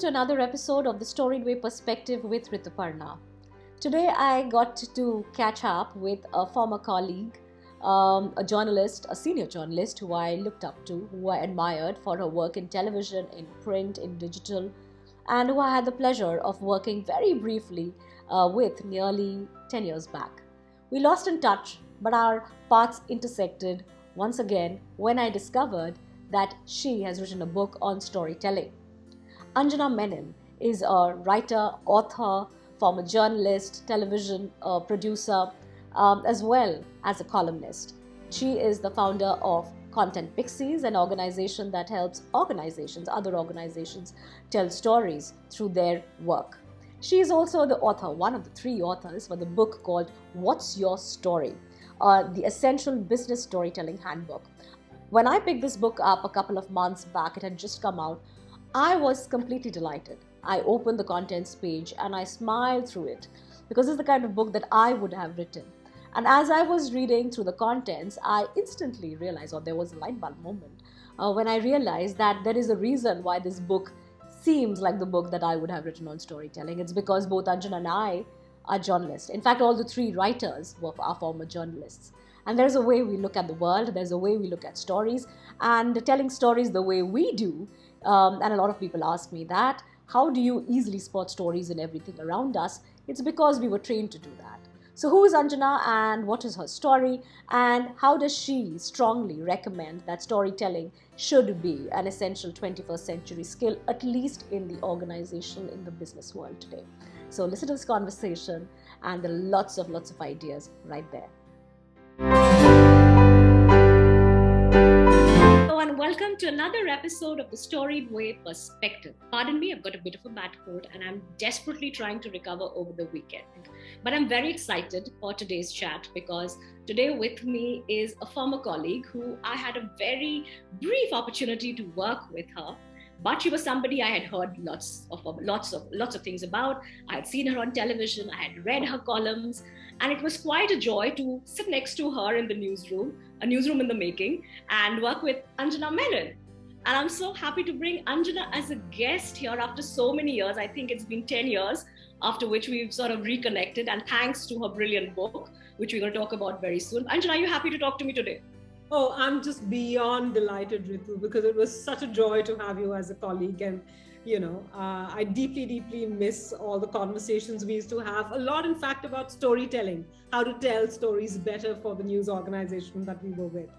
to another episode of the Storied Way Perspective with Rituparna. Today I got to catch up with a former colleague, a journalist, a senior journalist who I looked up to, who I admired for her work in television, in print, in digital, and who I had the pleasure of working very briefly with nearly 10 years back. We lost in touch, but our paths intersected once again when I discovered that she has written a book on storytelling. Anjana Menon is a writer, author, former journalist, television producer, as well as a columnist. She is the founder of Content Pixies, an organization that helps other organizations, tell stories through their work. She is also the author, one of the 3 authors for the book called What's Your Story? The Essential Business Storytelling Handbook. When I picked this book up a couple of months back, it had just come out, I was completely delighted. I opened the contents page and I smiled through it because it's the kind of book that I would have written. And as I was reading through the contents, I instantly realized, or there was a light bulb moment, when I realized that there is a reason why this book seems like the book that I would have written on storytelling. It's because both Anjana and I are journalists. In fact, all the 3 writers are former journalists. And there's a way we look at the world, there's a way we look at stories, and telling stories the way we do. And a lot of people ask me that, how do you easily spot stories in everything around us? It's because we were trained to do that. So who is Anjana and what is her story? And how does she strongly recommend that storytelling should be an essential 21st century skill, at least in the organization, in the business world today? So listen to this conversation, and there are lots of ideas right there. Hello and welcome to another episode of the Storied Way Perspective. Pardon me, I've got a bit of a bad cold and I'm desperately trying to recover over the weekend. But I'm very excited for today's chat because today with me is a former colleague who I had a very brief opportunity to work with her. But she was somebody I had heard lots of things about. I had seen her on television, I had read her columns, and it was quite a joy to sit next to her in the newsroom, a newsroom in the making, and work with Anjana Menon. And I'm so happy to bring Anjana as a guest here after so many years. I think it's been 10 years, after which we've sort of reconnected, and thanks to her brilliant book, which we're going to talk about very soon. Anjana, are you happy to talk to me today? Oh, I'm just beyond delighted, Ritu, because it was such a joy to have you as a colleague. And, I deeply miss all the conversations we used to have. A lot, in fact, about storytelling, how to tell stories better for the news organization that we were with.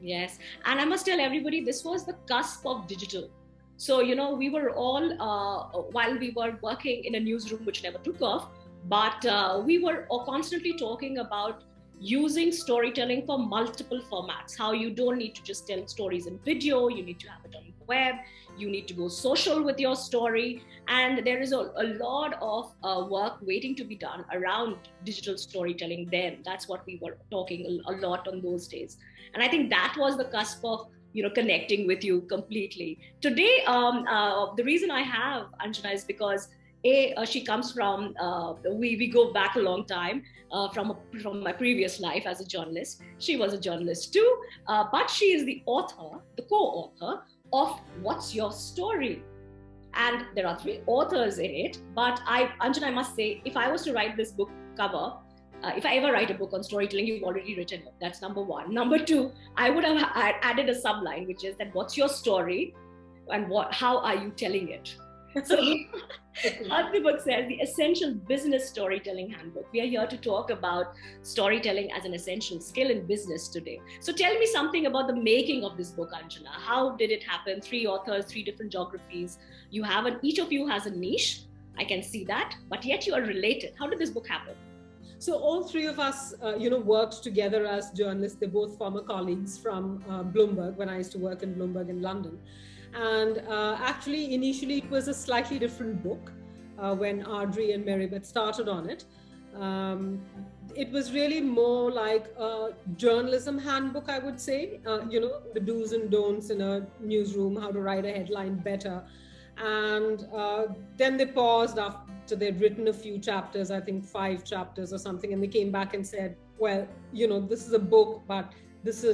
Yes. And I must tell everybody, this was the cusp of digital. So, we were all, while we were working in a newsroom, which never took off, but we were constantly talking about using storytelling for multiple formats, how you don't need to just tell stories in video, you need to have it on the web, you need to go social with your story. And there is a lot of work waiting to be done around digital storytelling then. That's what we were talking a lot on those days. And I think that was the cusp of connecting with you completely. Today, the reason I have Anjana is because she comes from, we go back a long time from my previous life as a journalist. She was a journalist too, but she is the co-author of What's Your Story? And there are 3 authors in it, but Anjana, I must say, if I was to write this book cover, if I ever write a book on storytelling, you've already written it. That's number 1. Number 2, I would have added a subline, which is that what's your story and how are you telling it? So, as the book says, the Essential Business Storytelling Handbook. We are here to talk about storytelling as an essential skill in business today. So tell me something about the making of this book, Anjana. How did it happen? 3 authors, 3 different geographies. Each of you has a niche. I can see that, but yet you are related. How did this book happen? So all 3 of us, worked together as journalists. They're both former colleagues from Bloomberg, when I used to work in Bloomberg in London. And actually, initially, it was a slightly different book when Audrey and Marybeth started on it. It was really more like a journalism handbook, I would say, the do's and don'ts in a newsroom, how to write a headline better. And then they paused after they'd written a few chapters, I think 5 chapters or something, and they came back and said, well, this is a book, but this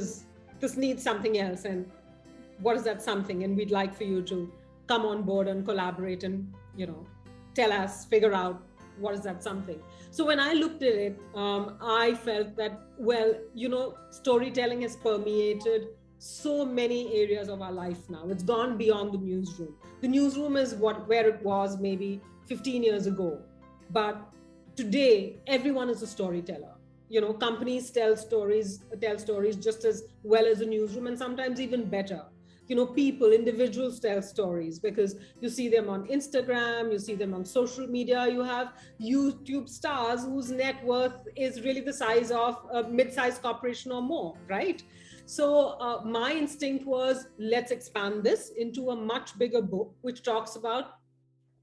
needs something else. And what is that something? And we'd like for you to come on board and collaborate and tell us, figure out what is that something. So when I looked at it, I felt that, well, storytelling has permeated so many areas of our life now. It's gone beyond the newsroom. The newsroom is where it was maybe 15 years ago. But today, everyone is a storyteller. Companies tell stories just as well as the newsroom, and sometimes even better. Individuals tell stories because you see them on Instagram, you see them on social media. You have YouTube stars whose net worth is really the size of a mid-sized corporation or more, right? So my instinct was, let's expand this into a much bigger book, which talks about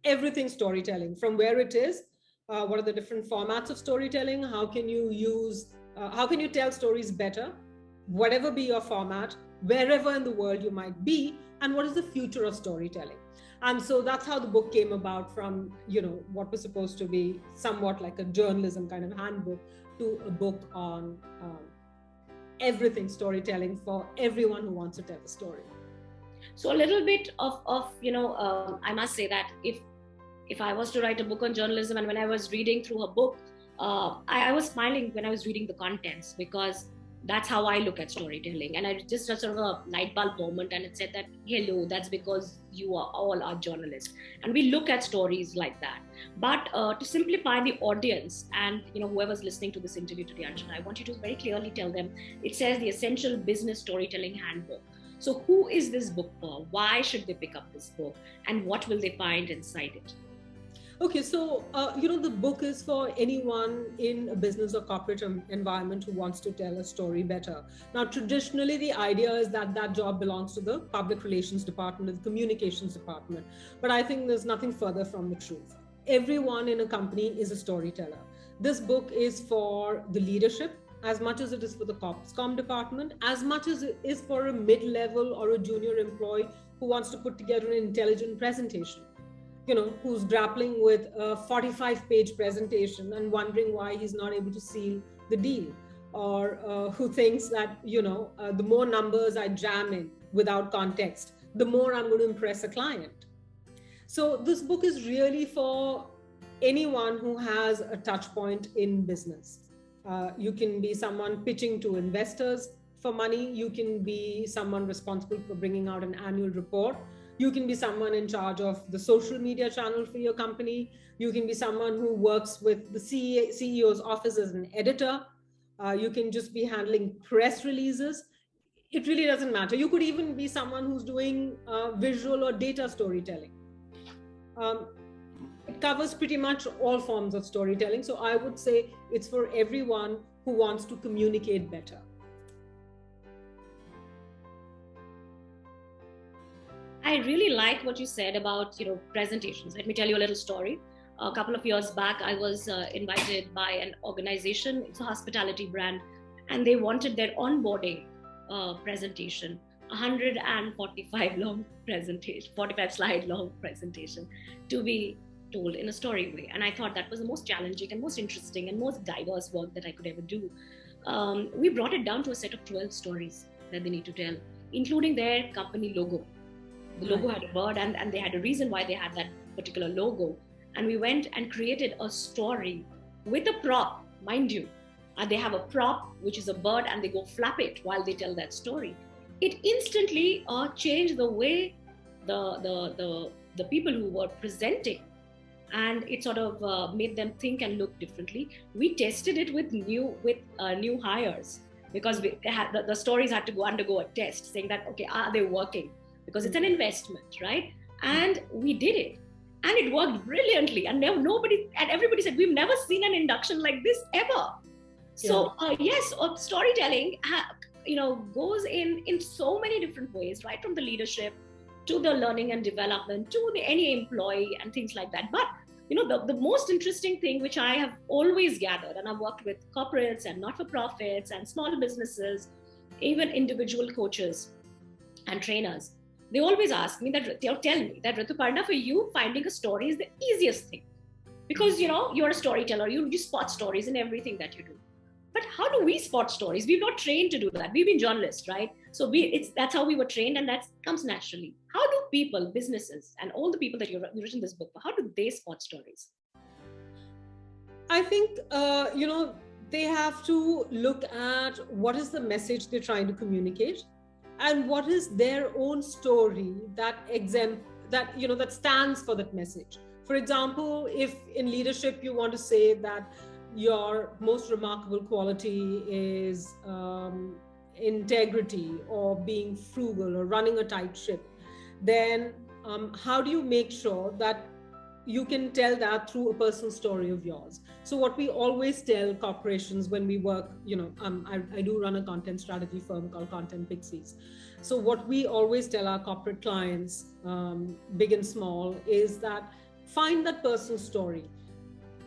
everything storytelling, from where it is, what are the different formats of storytelling, how can you tell stories better, whatever be your format, wherever in the world you might be, and what is the future of storytelling. And so that's how the book came about, from what was supposed to be somewhat like a journalism kind of handbook to a book on everything storytelling for everyone who wants to tell a story. So a little bit of I must say that if I was to write a book on journalism, and when I was reading through her book, I was smiling when I was reading the contents, because that's how I look at storytelling. And I just sort of a light bulb moment, and it said that, hello, that's because you are all our journalists. And we look at stories like that. But to simplify the audience and whoever's listening to this interview today, Anjana, I want you to very clearly tell them, it says the Essential Business Storytelling Handbook. So who is this book for? Why should they pick up this book? And what will they find inside it? Okay, so, the book is for anyone in a business or corporate environment who wants to tell a story better. Now, traditionally, the idea is that that job belongs to the public relations department, the communications department. But I think there's nothing further from the truth. Everyone in a company is a storyteller. This book is for the leadership, as much as it is for the comm department, as much as it is for a mid-level or a junior employee who wants to put together an intelligent presentation. Who's grappling with a 45-page presentation and wondering why he's not able to seal the deal, or who thinks that, the more numbers I jam in without context, the more I'm going to impress a client. So this book is really for anyone who has a touch point in business. You can be someone pitching to investors for money. You can be someone responsible for bringing out an annual report. You can be someone in charge of the social media channel for your company. You can be someone who works with the CEO's office as an editor. You can just be handling press releases. It really doesn't matter. You could even be someone who's doing visual or data storytelling. It covers pretty much all forms of storytelling. So I would say it's for everyone who wants to communicate better. I really like what you said about, presentations. Let me tell you a little story. A couple of years back, I was invited by an organization. It's a hospitality brand, and they wanted their onboarding presentation, 145 long presentation, 45 slide long presentation, to be told in a story way. And I thought that was the most challenging and most interesting and most diverse work that I could ever do. We brought it down to a set of 12 stories that they need to tell, including their company logo. The logo had a bird, and they had a reason why they had that particular logo. And we went and created a story with a prop, mind you. They have a prop, which is a bird, and they go flap it while they tell that story. It instantly changed the way the people who were presenting, and it sort of made them think and look differently. We tested it with new hires, because the stories had to undergo a test, saying that, okay, are they working? Because it's an investment, right? And we did it, and it worked brilliantly. And everybody said, we've never seen an induction like this ever. So yes, storytelling, goes in so many different ways, right? From the leadership to the learning and development to any employee and things like that. But the most interesting thing, which I have always gathered, and I've worked with corporates and not-for-profits and small businesses, even individual coaches and trainers, they always ask me that, they'll tell me that, Rituparna, for you, finding a story is the easiest thing, because you're a storyteller, you spot stories in everything that you do. But how do we spot stories? We're not trained to do that. We've been journalists, right? So that's how we were trained, and that comes naturally. How do people, businesses, and all the people that you've written this book for, how do they spot stories? I think, they have to look at what is the message they're trying to communicate, and what is their own story that stands for that message. For example, if in leadership you want to say that your most remarkable quality is integrity, or being frugal, or running a tight ship, then how do you make sure that you can tell that through a personal story of yours? So what we always tell corporations when we work, I do run a content strategy firm called Content Pixies. So what we always tell our corporate clients, big and small, is that find that personal story.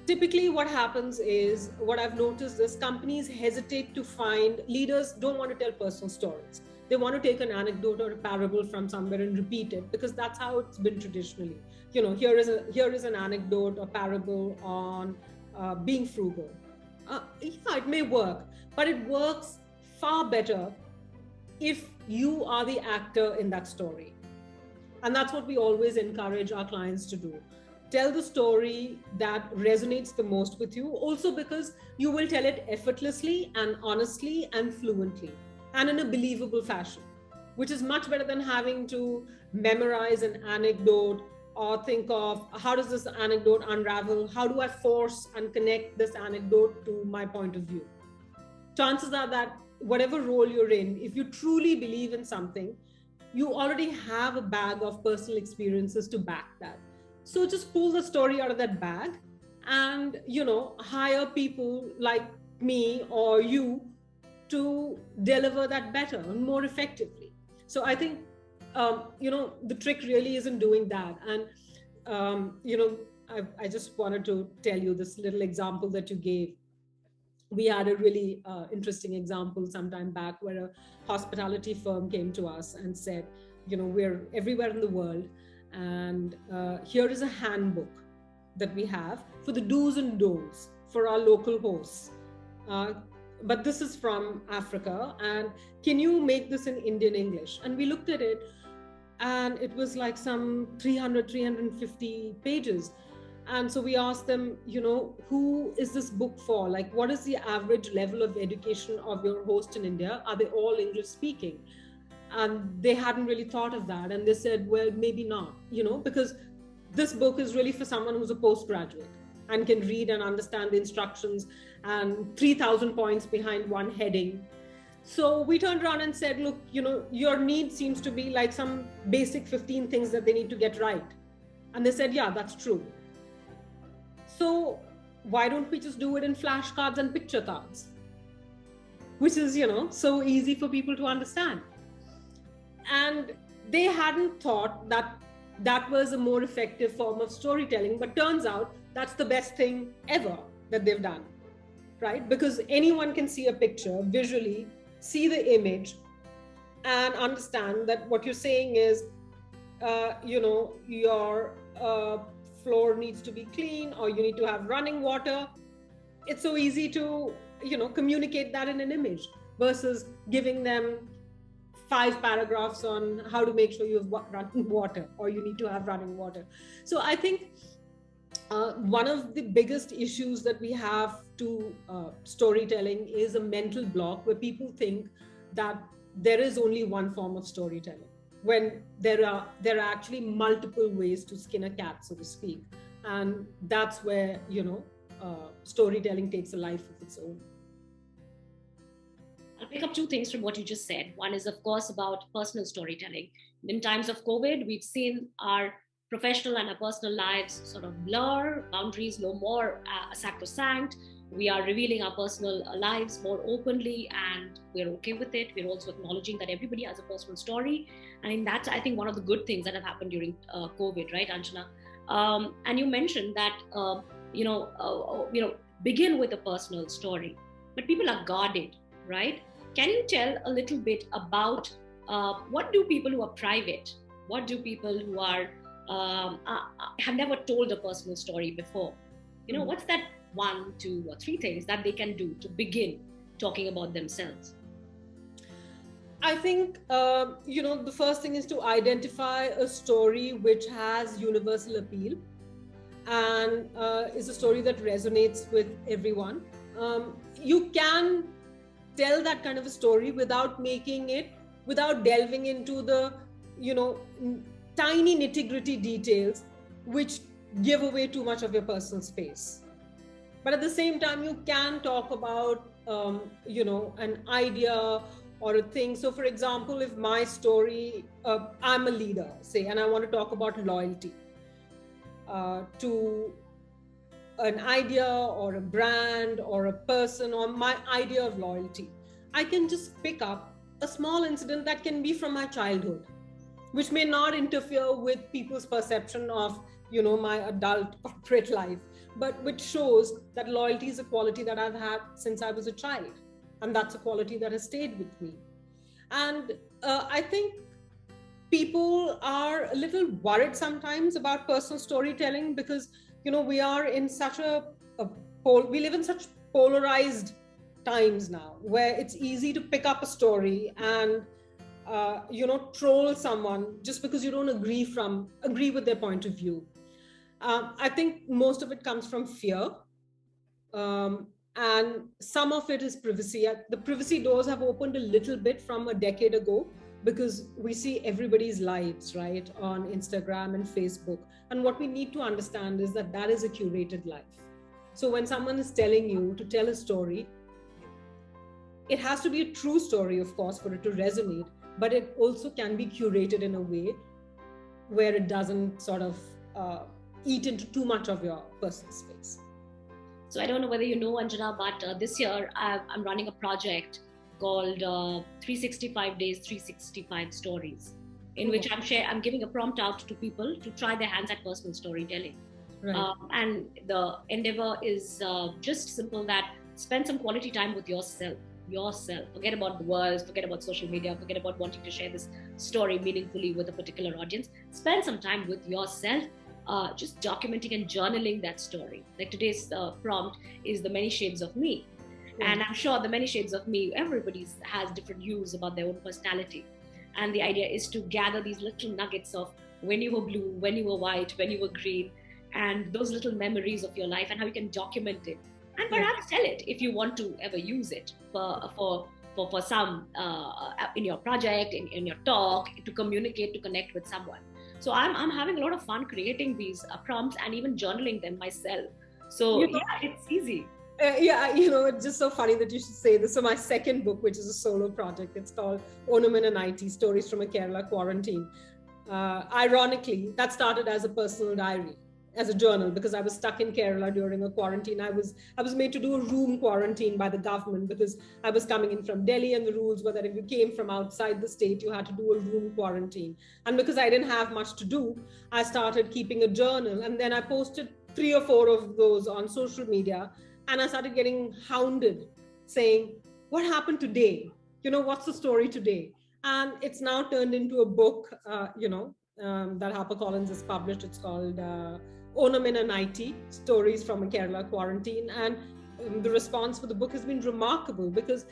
Typically what happens is, what I've noticed is, companies hesitate to find, leaders don't want to tell personal stories. They want to take an anecdote or a parable from somewhere and repeat it, because that's how it's been traditionally. Here is an anecdote or parable on being frugal. It may work, but it works far better if you are the actor in that story. And that's what we always encourage our clients to do. Tell the story that resonates the most with you, also because you will tell it effortlessly and honestly and fluently and in a believable fashion, which is much better than having to memorize an anecdote or think of, how does this anecdote unravel? How do I force and connect this anecdote to my point of view? Chances are that whatever role you're in, if you truly believe in something, you already have a bag of personal experiences to back that. So just pull the story out of that bag and, hire people like me or you to deliver that better and more effectively. So I think, the trick really isn't doing that. And, I just wanted to tell you this little example that you gave. We had a really interesting example sometime back, where a hospitality firm came to us and said, we're everywhere in the world, and here is a handbook that we have for the do's and don'ts for our local hosts. But this is from Africa, and can you make this in Indian English? And we looked at it, and it was like some 350 pages. And so we asked them, who is this book for? Like, what is the average level of education of your host in India? Are they all English speaking? And they hadn't really thought of that. And they said, well, maybe not, because this book is really for someone who's a postgraduate and can read and understand the instructions and 3,000 points behind one heading. So we turned around and said, look, your need seems to be like some basic 15 things that they need to get right. And they said, yeah, that's true. So why don't we just do it in flashcards and picture cards, which is, so easy for people to understand. And they hadn't thought that that was a more effective form of storytelling, but turns out that's the best thing ever that they've done, right? Because anyone can see a picture visually, see the image, and understand that what you're saying is, your floor needs to be clean, or you need to have running water. It's so easy to, communicate that in an image, versus giving them 5 paragraphs on how to make sure you have running water, or you need to have running water. So I think one of the biggest issues that we have to storytelling is a mental block, where people think that there is only one form of storytelling, when there are actually multiple ways to skin a cat, so to speak. And that's where, storytelling takes a life of its own. I'll pick up 2 things from what you just said. One is, of course, about personal storytelling. In times of COVID, we've seen our professional and our personal lives sort of blur, boundaries no more sacrosanct. We are revealing our personal lives more openly, and we're okay with it. We're also acknowledging that everybody has a personal story. And that's, I think, one of the good things that have happened during COVID, right, Anjana? And you mentioned that, begin with a personal story, but people are guarded, right? Can you tell a little bit about what do people who are private, what do people who are have never told a personal story before, what's that 1, 2, or 3 things that they can do to begin talking about themselves? I think, the first thing is to identify a story which has universal appeal and is a story that resonates with everyone. You can tell that kind of a story without delving into the, tiny nitty-gritty details which give away too much of your personal space. But at the same time, you can talk about, an idea or a thing. So, for example, if my story, I'm a leader, say, and I want to talk about loyalty to an idea or a brand or a person, or my idea of loyalty, I can just pick up a small incident that can be from my childhood, which may not interfere with people's perception of, my adult corporate life, but which shows that loyalty is a quality that I've had since I was a child. And that's a quality that has stayed with me. And I think people are a little worried sometimes about personal storytelling because, we are in such we live in such polarized times now where it's easy to pick up a story and troll someone just because you don't agree with their point of view. I think most of it comes from fear, and some of it is privacy. The privacy doors have opened a little bit from a decade ago because we see everybody's lives, right, on Instagram and Facebook. And what we need to understand is that that is a curated life. So when someone is telling you to tell a story, it has to be a true story, of course, for it to resonate, but it also can be curated in a way where it doesn't sort of eat into too much of your personal space. So I don't know whether you know, Anjana, but this year I'm running a project called 365 Days, 365 Stories, in which I'm giving a prompt out to people to try their hands at personal storytelling. Right. And the endeavor is just simple, that spend some quality time with yourself. Forget about the world, forget about social media, forget about wanting to share this story meaningfully with a particular audience. Spend some time with yourself, just documenting and journaling that story. Like today's prompt is the many shades of me. Yeah. And I'm sure the many shades of me, everybody has different views about their own personality. And the idea is to gather these little nuggets of when you were blue, when you were white, when you were green, and those little memories of your life and how you can document it. And perhaps tell it if you want to ever use it for some in your project, in your talk, to communicate, to connect with someone. So I'm having a lot of fun creating these prompts and even journaling them myself. So it's easy. It's just so funny that you should say this. So my second book, which is a solo project, it's called Anjanamenon, Stories from a Kerala Quarantine. Ironically, that started as a personal diary, as a journal, because I was stuck in Kerala during a quarantine. I was made to do a room quarantine by the government because I was coming in from Delhi, and the rules were that if you came from outside the state, you had to do a room quarantine. And because I didn't have much to do, I started keeping a journal, and then I posted 3 or 4 of those on social media, and I started getting hounded saying, what happened today? What's the story today? And it's now turned into a book, that HarperCollins has published. It's called Anjanamenon, Stories from a Kerala Quarantine. And the response for the book has been remarkable because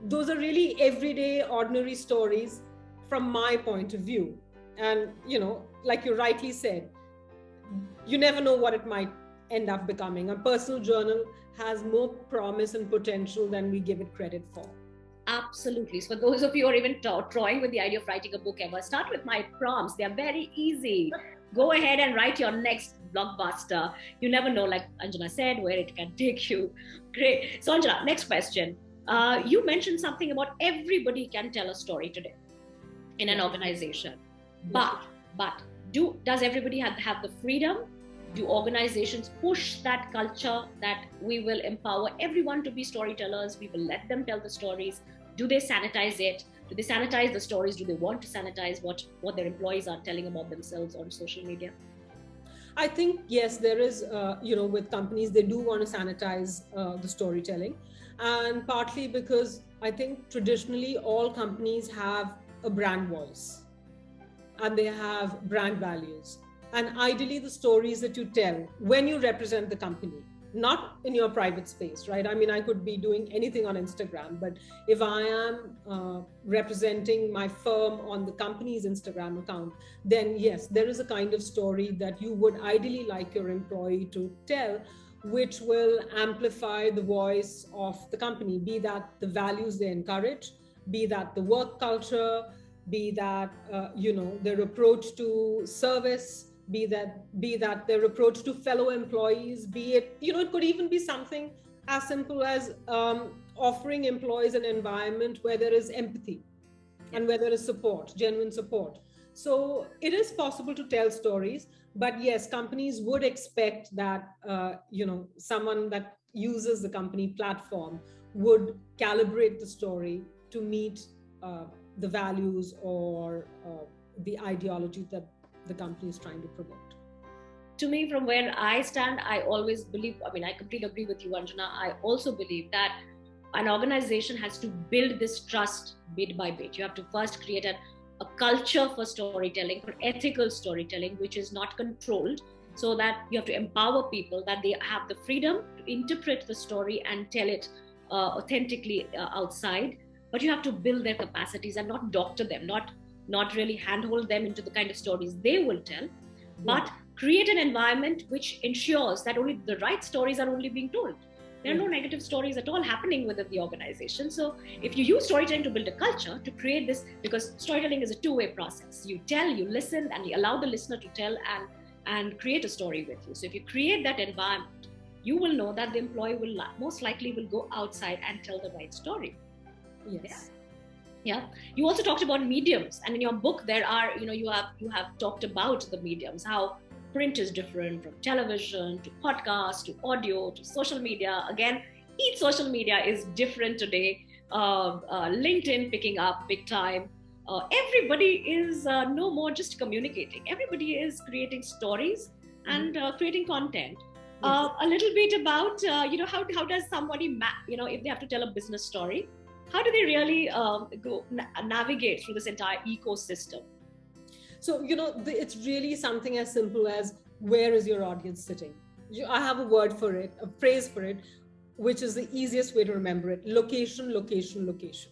those are really everyday, ordinary stories from my point of view. And, like you rightly said, you never know what it might end up becoming. A personal journal has more promise and potential than we give it credit for. Absolutely. So for those of you who are even toying with the idea of writing a book ever, start with my prompts. They're very easy. Go ahead and write your next blockbuster. You never know, like Anjana said, where it can take you. Great. So Anjana, next question. You mentioned something about everybody can tell a story today in an organization. But does everybody have the freedom? Do organizations push that culture that we will empower everyone to be storytellers? We will let them tell the stories. Do they sanitize it? Do they sanitize the stories? Do they want to sanitize what their employees are telling about themselves on social media? I think, yes, there is, with companies, they do want to sanitize the storytelling. And partly because I think traditionally all companies have a brand voice and they have brand values. And ideally, the stories that you tell when you represent the company not in your private space, right? I mean, I could be doing anything on Instagram, but if I am representing my firm on the company's Instagram account, then yes, there is a kind of story that you would ideally like your employee to tell, which will amplify the voice of the company, be that the values they encourage, be that the work culture, be that their approach to service, be that their approach to fellow employees, be it, it could even be something as simple as offering employees an environment where there is empathy and where there is support, genuine support. So it is possible to tell stories, but yes, companies would expect that someone that uses the company platform would calibrate the story to meet the values or the ideology that the company is trying to promote. To me, from where I stand, I always believe, I completely agree with you, Anjana. I also believe that an organization has to build this trust bit by bit. You have to first create a culture for storytelling, for ethical storytelling, which is not controlled, so that you have to empower people that they have the freedom to interpret the story and tell it authentically outside. But you have to build their capacities and not doctor them, not really handhold them into the kind of stories they will tell, but create an environment which ensures that only the right stories are only being told. There are no negative stories at all happening within the organization. So if you use storytelling to build a culture, to create this, because storytelling is a two-way process. You tell, you listen, and you allow the listener to tell and create a story with you. So if you create that environment, you will know that the employee will most likely will go outside and tell the right story. Yes. Yeah. You also talked about mediums, and in your book there are, you have talked about the mediums, how print is different from television to podcast to audio to social media. Again, each social media is different today. LinkedIn picking up big time. Everybody is no more just communicating. Everybody is creating stories and creating content. Yes. A little bit about how does somebody if they have to tell a business story, how do they really navigate through this entire ecosystem? So, it's really something as simple as, where is your audience sitting? I have a word for it, a phrase for it, which is the easiest way to remember it. Location, location, location.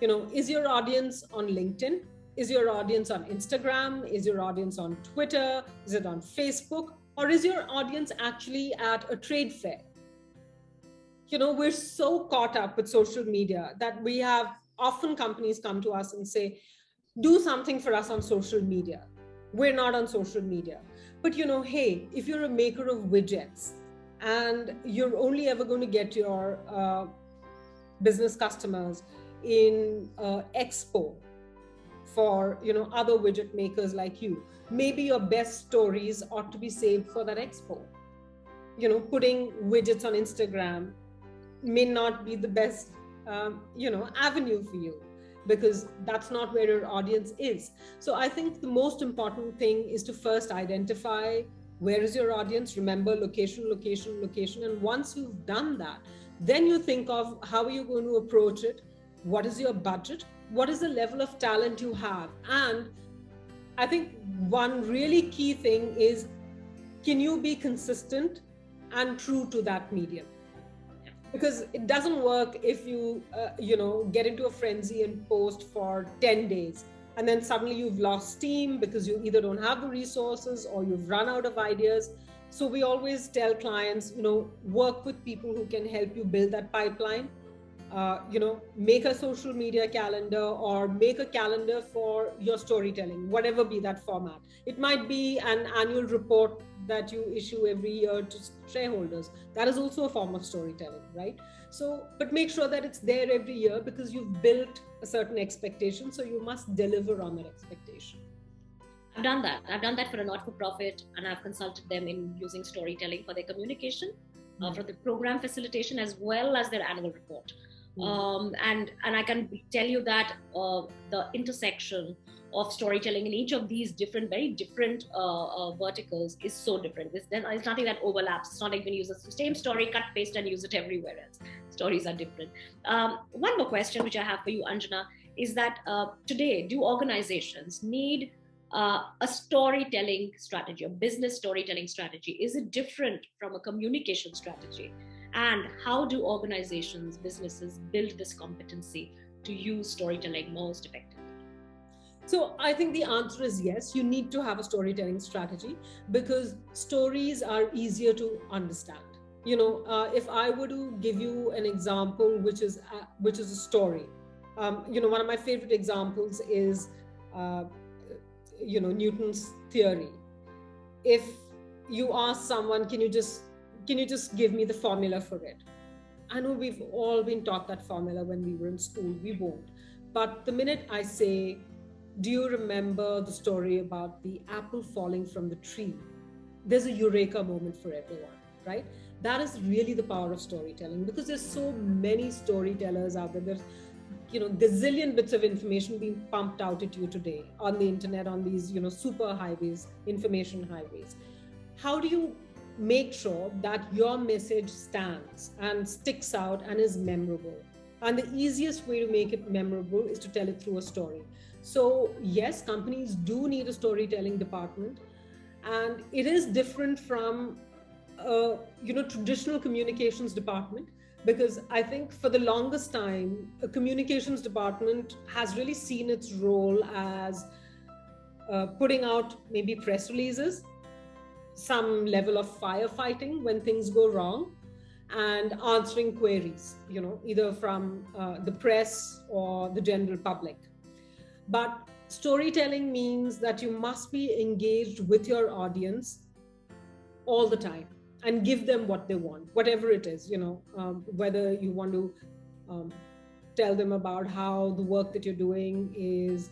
Is your audience on LinkedIn? Is your audience on Instagram? Is your audience on Twitter? Is it on Facebook? Or is your audience actually at a trade fair? We're so caught up with social media that we have often companies come to us and say, do something for us on social media. We're not on social media. But hey, if you're a maker of widgets and you're only ever going to get your business customers in expo for other widget makers like you, maybe your best stories ought to be saved for that expo. Putting widgets on Instagram may not be the best avenue for you, because that's not where your audience is. So I think the most important thing is to first identify where is your audience. Remember, location, location, location. And once you've done that, then you think of how are you going to approach it? What is your budget? What is the level of talent you have? And I think one really key thing is, can you be consistent and true to that medium? Because it doesn't work if you, get into a frenzy and post for 10 days and then suddenly you've lost steam because you either don't have the resources or you've run out of ideas. So we always tell clients, work with people who can help you build that pipeline. Make a social media calendar or make a calendar for your storytelling, whatever be that format. It might be an annual report that you issue every year to shareholders. That is also a form of storytelling, right? So, but make sure that it's there every year, because you've built a certain expectation. So you must deliver on that expectation. I've done that. I've done that for a not-for-profit, and I've consulted them in using storytelling for their communication, for the program facilitation, as well as their annual report. And I can tell you that the intersection of storytelling in each of these very different verticals is so different. There's nothing that overlaps. It's not like you can use the same story, cut, paste, and use it everywhere else. Stories are different. One more question which I have for you, Anjana, is that today, do organizations need a storytelling strategy, a business storytelling strategy? Is it different from a communication strategy? And how do organizations, businesses build this competency to use storytelling most effectively? So I think the answer is yes, you need to have a storytelling strategy because stories are easier to understand. If I were to give you an example, which is a story, one of my favorite examples is, uh, Newton's theory. If you ask someone, can you just give me the formula for it? I know we've all been taught that formula when we were in school. We won't. But the minute I say, do you remember the story about the apple falling from the tree? There's a eureka moment for everyone, right? That is really the power of storytelling because there's so many storytellers out there. There's gazillion bits of information being pumped out at you today on the internet, on these super highways, information highways. How do you make sure that your message stands and sticks out and is memorable? And the easiest way to make it memorable is to tell it through a story. So yes, companies do need a storytelling department, and it is different from traditional communications department, because I think for the longest time a communications department has really seen its role as putting out maybe press releases, some level of firefighting when things go wrong, and answering queries, either from the press or the general public. But storytelling means that you must be engaged with your audience all the time and give them what they want, whatever it is, whether you want to tell them about how the work that you're doing is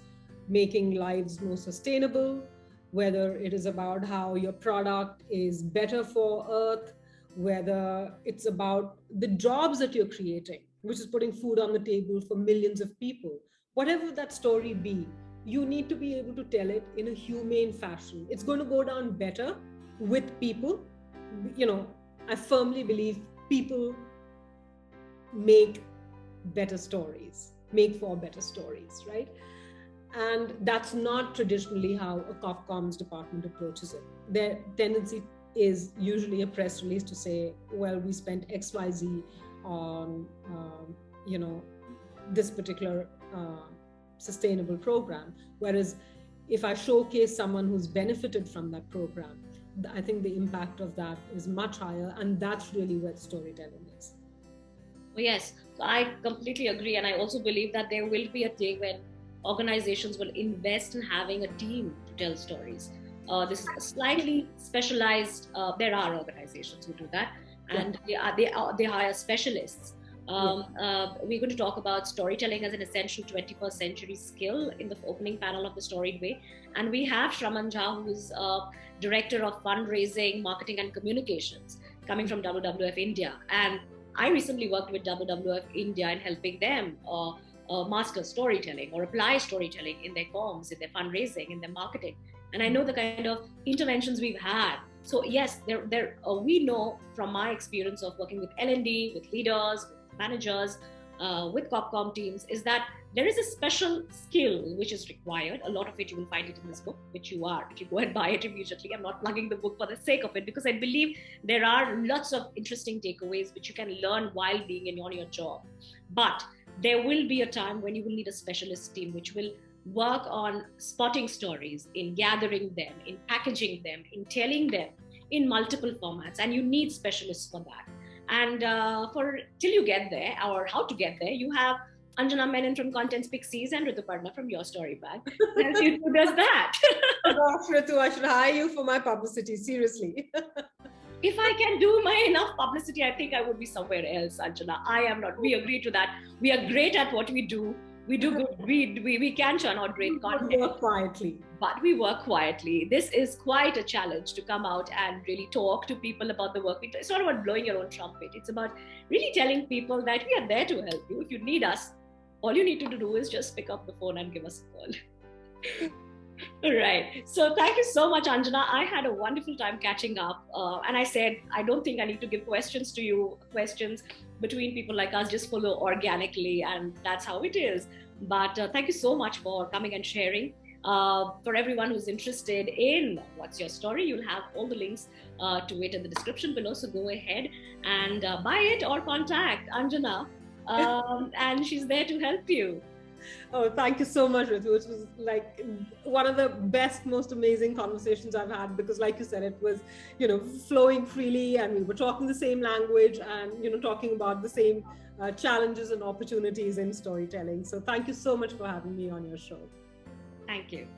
making lives more sustainable, whether it is about how your product is better for Earth, whether it's about the jobs that you're creating, which is putting food on the table for millions of people. Whatever that story be, you need to be able to tell it in a humane fashion. It's going to go down better with people. I firmly believe people make better stories, make for better stories, right? And that's not traditionally how a comms department approaches it. Their tendency is usually a press release to say, well, we spent XYZ on, this particular sustainable program. Whereas if I showcase someone who's benefited from that program, I think the impact of that is much higher. And that's really where storytelling is. Well, yes, so I completely agree. And I also believe that there will be a day when organizations will invest in having a team to tell stories. This is a slightly specialized, there are organizations who do that, and they hire specialists. We're going to talk about storytelling as an essential 21st century skill in the opening panel of the Storied Way. And we have Shraman Jha, who's Director of Fundraising, Marketing and Communications, coming from WWF India. And I recently worked with WWF India in helping them master storytelling or apply storytelling in their comms, in their fundraising, in their marketing. And I know the kind of interventions we've had. So yes, we know from my experience of working with L&D, with leaders, with managers, with COPCOM teams, is that there is a special skill which is required. A lot of it you will find it in this book, which you are, if you go and buy it immediately. I'm not plugging the book for the sake of it, because I believe there are lots of interesting takeaways which you can learn while being on your job. But there will be a time when you will need a specialist team which will work on spotting stories, in gathering them, in packaging them, in telling them in multiple formats, and you need specialists for that. And till you get there, or how to get there, you have Anjana Menon from Contents Pixies and Rituparna from Your Story Bag. Who does that? Gosh, Ritu, I should hire you for my publicity, seriously. If I can do my enough publicity, I think I would be somewhere else, Anjana. I am not. We agree to that. We are great at what we do. We do good. We can churn out great content. We work quietly. But we work quietly. This is quite a challenge to come out and really talk to people about the work we do. It's not about blowing your own trumpet. It's about really telling people that we are there to help you. If you need us, all you need to do is just pick up the phone and give us a call. Right. So thank you so much, Anjana. I had a wonderful time catching up. And I said, I don't think I need to give questions to you. Questions between people like us just follow organically. And that's how it is. But thank you so much for coming and sharing. For everyone who's interested in what's your story, you'll have all the links to it in the description below. So go ahead and buy it or contact Anjana, and she's there to help you. Oh, thank you so much, Ritu. It was like one of the best, most amazing conversations I've had, because like you said, it was, flowing freely, and we were talking the same language and, talking about the same challenges and opportunities in storytelling. So thank you so much for having me on your show. Thank you.